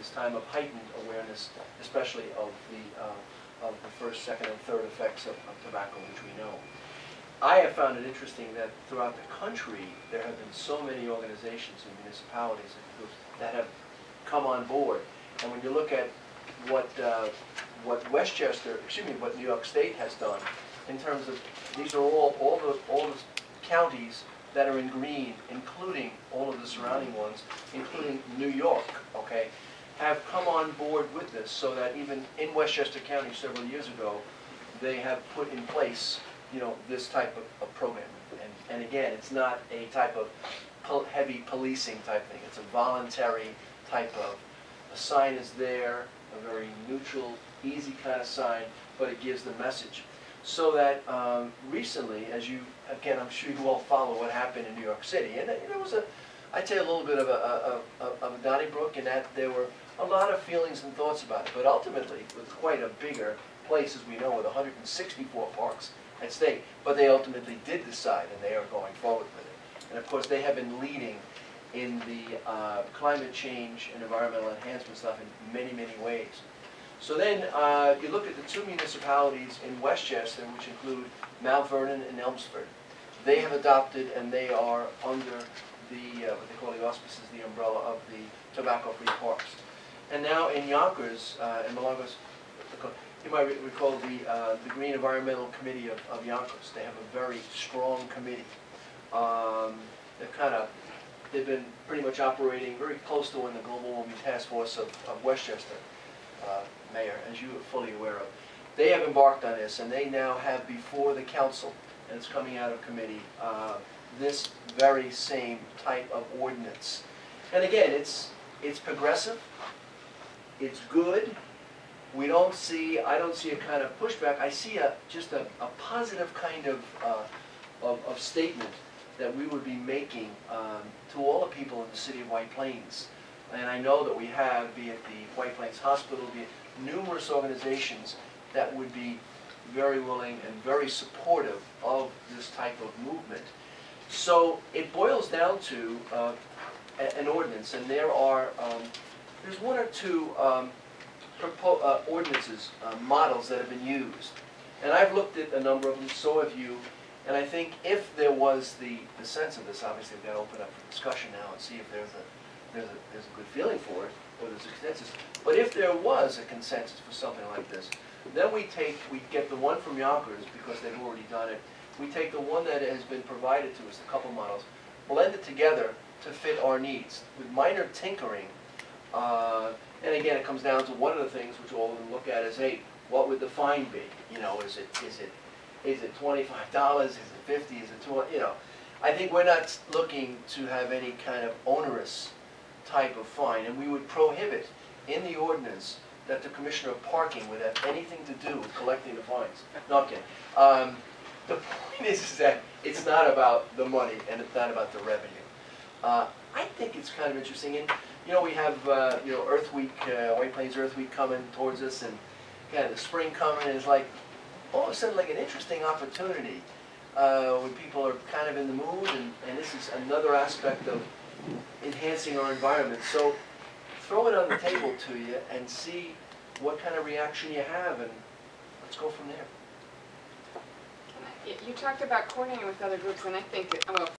this time of heightened awareness, especially of the first, second, and third effects of tobacco, which we know. I have found it interesting that throughout the country there have been so many organizations and municipalities and groups that have come on board. And when you look at what what New York State has done in terms of, these are all the counties that are in green, including all of the surrounding ones, including New York, okay, have come on board with this, so that even in Westchester County several years ago, they have put in place, this type of program. And again, it's not a type of heavy policing type thing. It's a voluntary type of, a sign is there, a very neutral, easy kind of sign, but it gives the message. So that recently, again, I'm sure you all follow what happened in New York City, and it was I'd say a little bit of a Donnybrook, in that there were a lot of feelings and thoughts about it, but ultimately, with quite a bigger place, as we know, with 164 parks at stake, but they ultimately did decide, and they are going forward with it. And of course, they have been leading in the climate change and environmental enhancement stuff in many, many ways. So then you look at the two municipalities in Westchester, which include Mount Vernon and Elmsford. They have adopted, and they are under the, what they call the auspices, the umbrella of the tobacco-free parks. And now in Yonkers, in Milagros, you might recall the Green Environmental Committee of Yonkers. They have a very strong committee. They've been pretty much operating very close to when the Global Warming Task Force of Westchester, Mayor, as you are fully aware of. They have embarked on this, and they now have before the council, and it's coming out of committee, this very same type of ordinance. And again, it's progressive, it's good. I don't see a kind of pushback. I see just a positive kind of statement that we would be making to all the people in the city of White Plains. And I know that we have, be it the White Plains Hospital, be it numerous organizations that would be very willing and very supportive of this type of movement. So it boils down to an ordinance, and there's one or two ordinances, models that have been used. And I've looked at a number of them, so have you. And I think if there was the sense of this, obviously we've got to open up for discussion now and see if there's a good feeling for it, or there's a consensus. But if there was a consensus for something like this, then we get the one from Yonkers, because they've already done it. We take the one that has been provided to us, the couple models, blend it together to fit our needs with minor tinkering. And again, it comes down to one of the things which all of them look at is, hey, what would the fine be? Is it $25? Is it $50? Is it $20? I think we're not looking to have any kind of onerous type of fine, and we would prohibit in the ordinance that the Commissioner of Parking would have anything to do with collecting the fines. No, I'm kidding. The point is that it's not about the money, and it's not about the revenue. I think it's kind of interesting, and we have Earth Week, White Plains Earth Week coming towards us, and the spring coming, and it's like all of a sudden like an interesting opportunity when people are kind of in the mood, and this is another aspect of enhancing our environment. So throw it on the table to you and see what kind of reaction you have, and let's go from there. You talked about coordinating with other groups, and I think, well,